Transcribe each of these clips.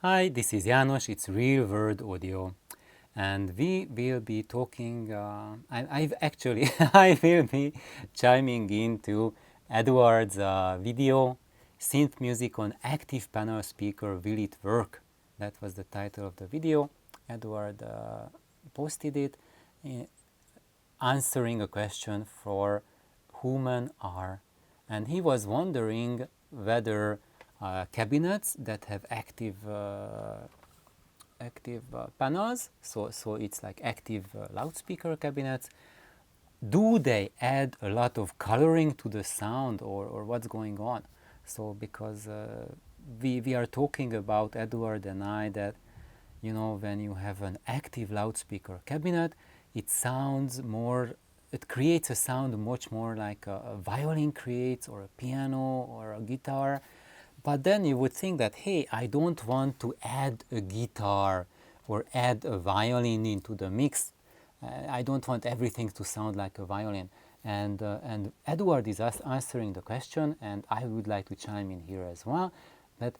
Hi, this is János, it's Real World Audio, and we will be talking, I've actually, I will be chiming into Edward's video, Synth Music on Active Panel Speaker, Will It Work? That was the title of the video. Edward posted it, uh, answering a question for human are. And he was wondering whether cabinets that have active panels, so it's like active loudspeaker cabinets, do they add a lot of coloring to the sound, or what's going on? So because we are talking about, Edward and I, that when you have an active loudspeaker cabinet, it sounds more, it creates a sound much more like a violin creates, or a piano, or a guitar. But then you would think that, hey, I don't want to add a guitar or add a violin into the mix. I don't want everything to sound like a violin. And Edward is answering the question, and I would like to chime in here as well, that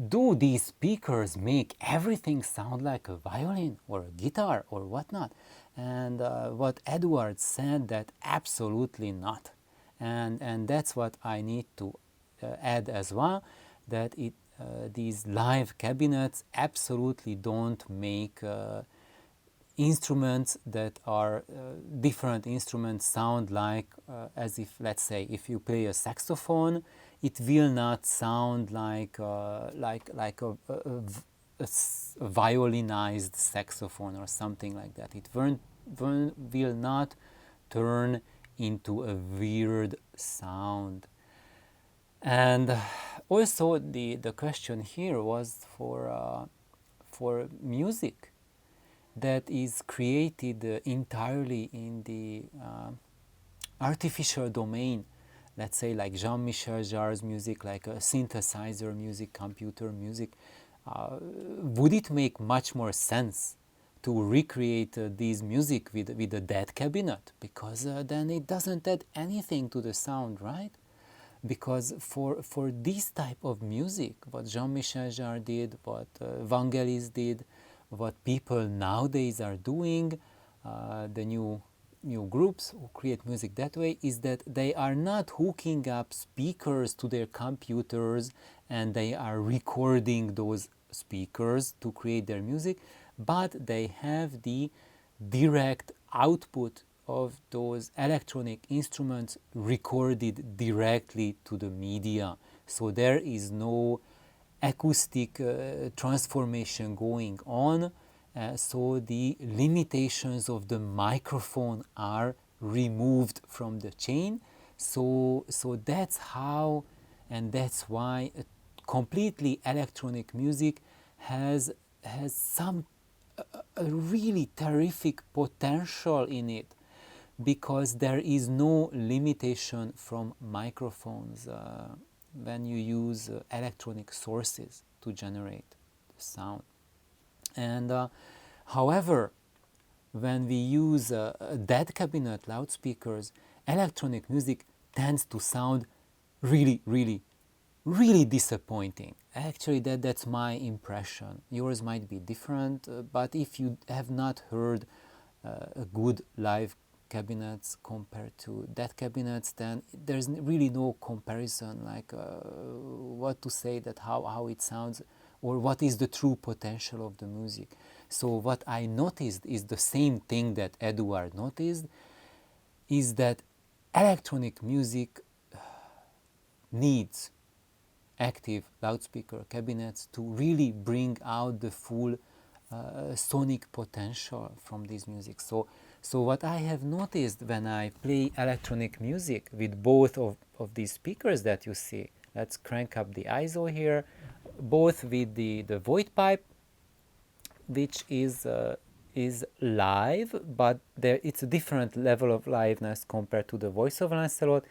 do these speakers make everything sound like a violin or a guitar or whatnot? And what Edward said, that absolutely not. And that's what I need to add as well, that these live cabinets absolutely don't make instruments that are different instruments sound like, as if, let's say, if you play a saxophone, it will not sound like a violinized saxophone or something like that. It will not turn into a weird sound. And also the question here was for music that is created entirely in the artificial domain, let's say like Jean-Michel Jarre's music, like a synthesizer music, computer music. Would it make much more sense to recreate these music with a dead cabinet? Because then it doesn't add anything to the sound, right? Because for this type of music, what Jean-Michel Jarre did, what Vangelis did, what people nowadays are doing, the new groups who create music that way, is that they are not hooking up speakers to their computers and they are recording those speakers to create their music, but they have the direct output of those electronic instruments recorded directly to the media. So there is no acoustic transformation going on. So the limitations of the microphone are removed from the chain. So that's how, and that's why completely electronic music has some a really terrific potential in it, because there is no limitation from microphones when you use electronic sources to generate the sound. And however, when we use dead cabinet loudspeakers, electronic music tends to sound really, really, really disappointing. Actually, that's my impression. Yours might be different, but if you have not heard a good live cabinets compared to dead cabinets, then there's really no comparison, like what to say, that how it sounds, or what is the true potential of the music. So what I noticed is the same thing that Edward noticed, is that electronic music needs active loudspeaker cabinets to really bring out the full sonic potential from this music. So what I have noticed when I play electronic music with both of these speakers that you see, let's crank up the ISO here, both with the void pipe, which is live, but it's a different level of liveness compared to the voice of Lancelot,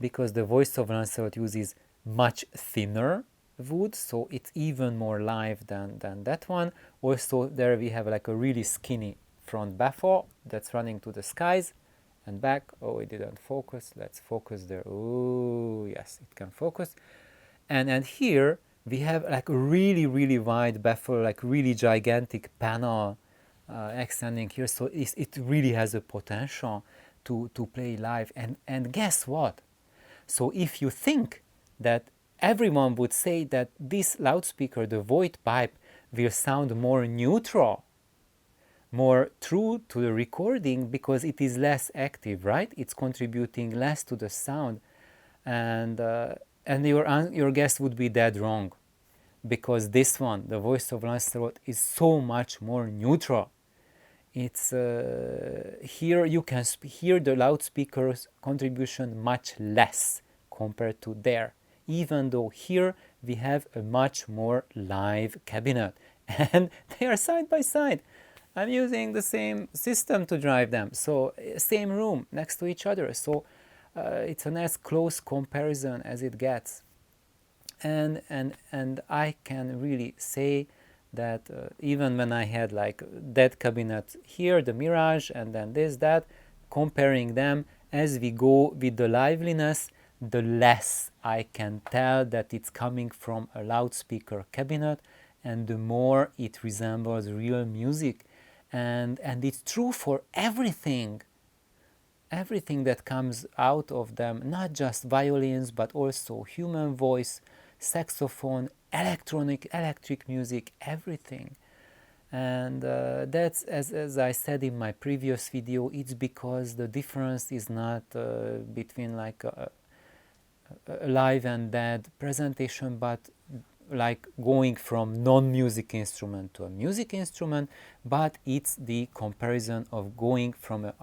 because the voice of Lancelot uses much thinner wood, so it's even more live than that one. Also, there we have like a really skinny front baffle that's running to the skies and back. Oh, it didn't focus. Let's focus there. Oh, yes, it can focus. And here we have like a really wide baffle, like really gigantic panel extending here, so it really has a potential to play live. And guess what? So if you think that everyone would say that this loudspeaker, the void pipe, will sound more neutral, more true to the recording because it is less active, right? It's contributing less to the sound, and your guess would be dead wrong, because this one, the voice of Lancelot, is so much more neutral. It's here you can hear the loudspeaker's contribution much less compared to there, even though here we have a much more live cabinet and they are side by side. I'm using the same system to drive them, so same room next to each other, so it's an as close comparison as it gets. And I can really say that even when I had like that cabinet here, the Mirage, and then this, that, comparing them as we go with the liveliness, the less I can tell that it's coming from a loudspeaker cabinet, and the more it resembles real music. And it's true for everything that comes out of them, not just violins, but also human voice, saxophone, electric music, everything. And that's, as I said in my previous video, it's because the difference is not between like a live and dead presentation, but like going from non-music instrument to a music instrument, but it's the comparison of going from a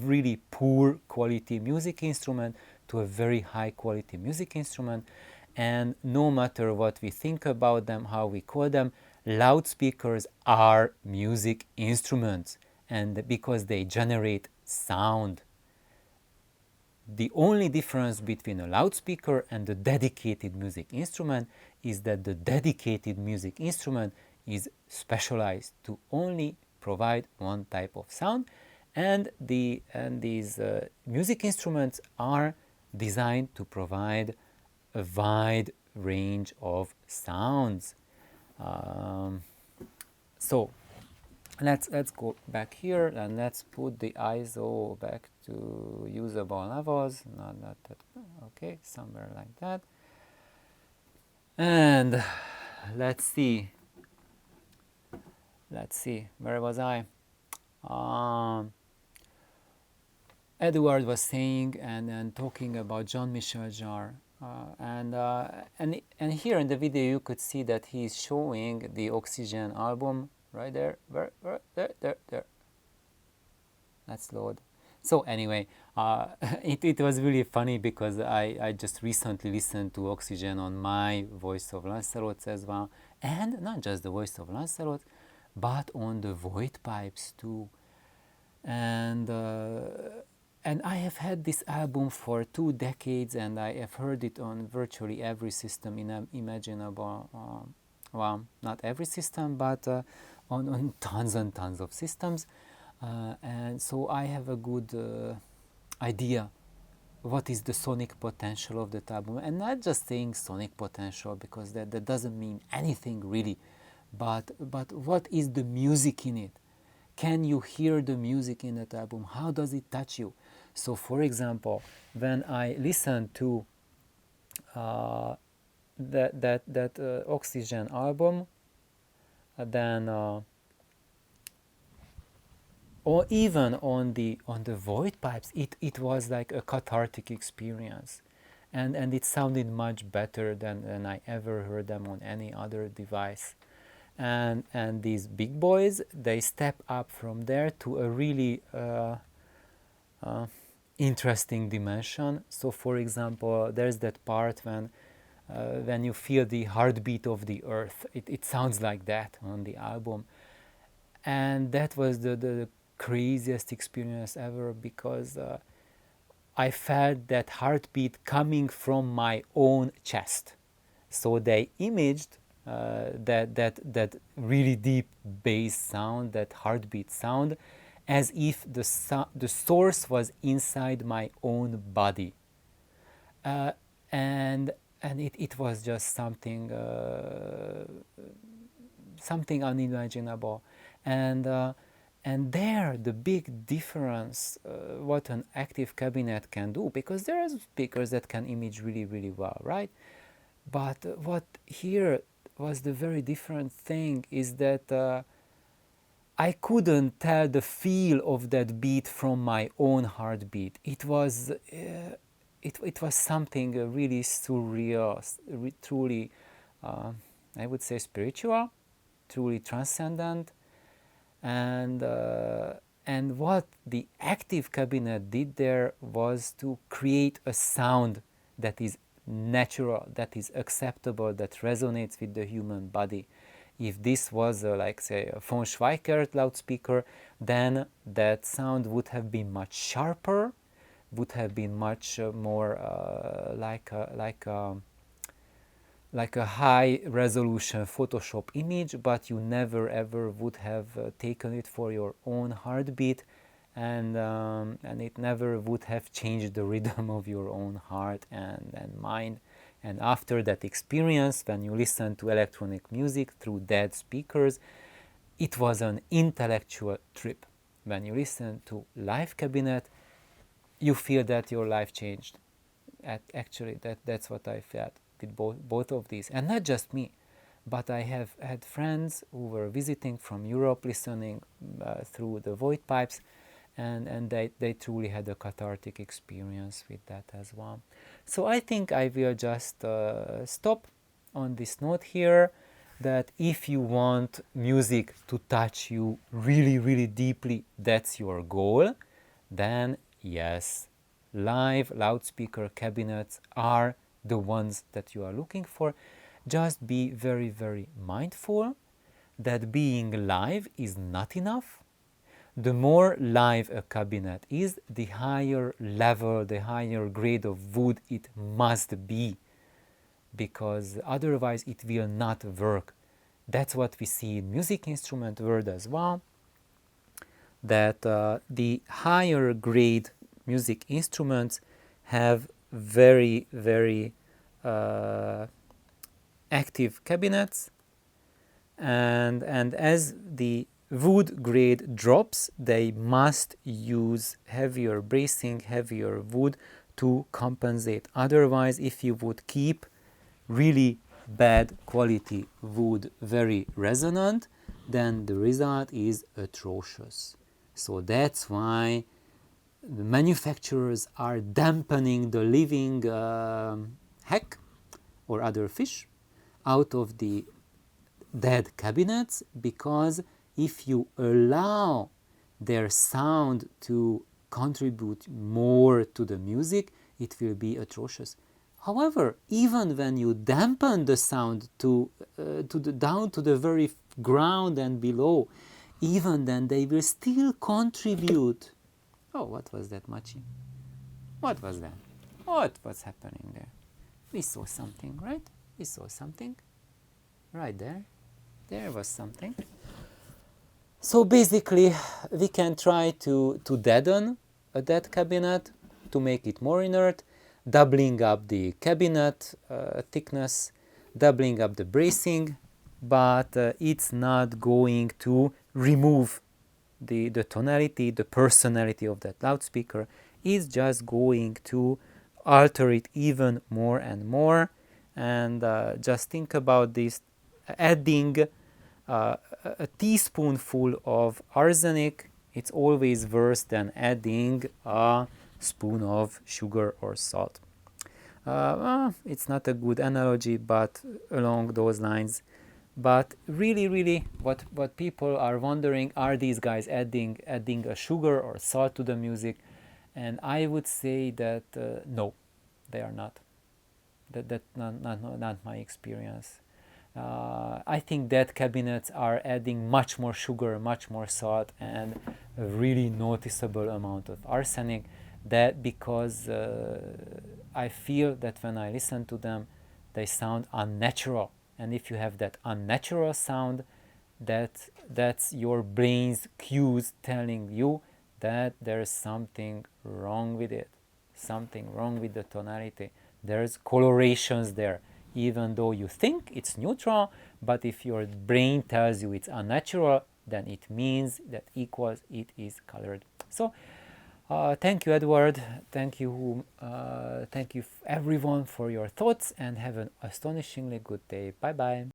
really poor quality music instrument to a very high quality music instrument. And no matter what we think about them, how we call them, loudspeakers are music instruments, and because they generate sound. The only difference between a loudspeaker and a dedicated music instrument is that the dedicated music instrument is specialized to only provide one type of sound, and these music instruments are designed to provide a wide range of sounds. So let's go back here and let's put the ISO back to usable levels. Not that, okay, somewhere like that. And let's see, where was I? Edward was saying and talking about Jean-Michel Jarre, and here in the video you could see that he's showing the Oxygen album right there. There. Let's load. So anyway, it was really funny because I just recently listened to Oxygen on my Voice of Lancelot as well, and not just the Voice of Lancelot, but on the void pipes too. And I have had this album for 2 decades, and I have heard it on virtually every system imaginable. Well, not every system, but on tons and tons of systems. And so I have a good idea what is the sonic potential of that album. And not just saying sonic potential, because that doesn't mean anything really, but what is the music in it? Can you hear the music in that album? How does it touch you? So for example, when I listen to that Oxygen album, then or even on the void pipes, it was like a cathartic experience, and it sounded much better than I ever heard them on any other device. And these big boys, they step up from there to a really interesting dimension. So for example, there's that part when you feel the heartbeat of the earth. It sounds like that on the album, and that was the craziest experience ever, because I felt that heartbeat coming from my own chest. So they imaged that really deep bass sound, that heartbeat sound, as if the source was inside my own body. And it was just something unimaginable. And and there the big difference, what an active cabinet can do, because there are speakers that can image really, really well, right? But what here was the very different thing is that I couldn't tell the feel of that beat from my own heartbeat. It was something really surreal, truly, I would say, spiritual, truly transcendent. And and what the active cabinet did there was to create a sound that is natural, that is acceptable, that resonates with the human body. If this was like, say, a von Schweikert loudspeaker, then that sound would have been much sharper, would have been much more like a high resolution Photoshop image, but you never ever would have taken it for your own heartbeat, and it never would have changed the rhythm of your own heart and mind. And after that experience, when you listen to electronic music through dead speakers, it was an intellectual trip. When you listen to live cabinet, you feel that your life changed. Actually, that's what I felt with both of these. And not just me, but I have had friends who were visiting from Europe, listening through the void pipes, and they truly had a cathartic experience with that as well. So I think I will just stop on this note here, that if you want music to touch you really, really deeply, that's your goal, then yes, live loudspeaker cabinets are the ones that you are looking for. Just be very, very mindful that being live is not enough. The more live a cabinet is, the higher level, the higher grade of wood it must be, because otherwise it will not work. That's what we see in music instrument world as well, that the higher grade music instruments have very, very active cabinets, and as the wood grade drops, they must use heavier bracing, heavier wood to compensate. Otherwise, if you would keep really bad quality wood very resonant, then the result is atrocious. So that's why the manufacturers are dampening the living heck or other fish out of the dead cabinets, because if you allow their sound to contribute more to the music, it will be atrocious. However, even when you dampen the sound down to the very ground and below, even then they will still contribute. Oh, what was that, Machi? What was that? What was happening there? We saw something, right? We saw something right there. There was something. So basically, we can try to deaden a dead cabinet to make it more inert, doubling up the cabinet thickness, doubling up the bracing, but it's not going to remove the tonality, the personality of that loudspeaker. It's just going to alter it even more and more. And just think about this, adding a teaspoonful of arsenic, it's always worse than adding a spoon of sugar or salt. It's not a good analogy, but along those lines. But really, really, what people are wondering, are these guys adding a sugar or salt to the music? And I would say that no, they are not. That's not my experience. I think that cabinets are adding much more sugar, much more salt, and a really noticeable amount of arsenic. That because I feel that when I listen to them, they sound unnatural. And if you have that unnatural sound, that's your brain's cues telling you that there's something wrong with it, something wrong with the tonality. There's colorations there, even though you think it's neutral, but if your brain tells you it's unnatural, then it means that equals it is colored. So thank you, Edward. Thank you everyone for your thoughts, and have an astonishingly good day. Bye bye.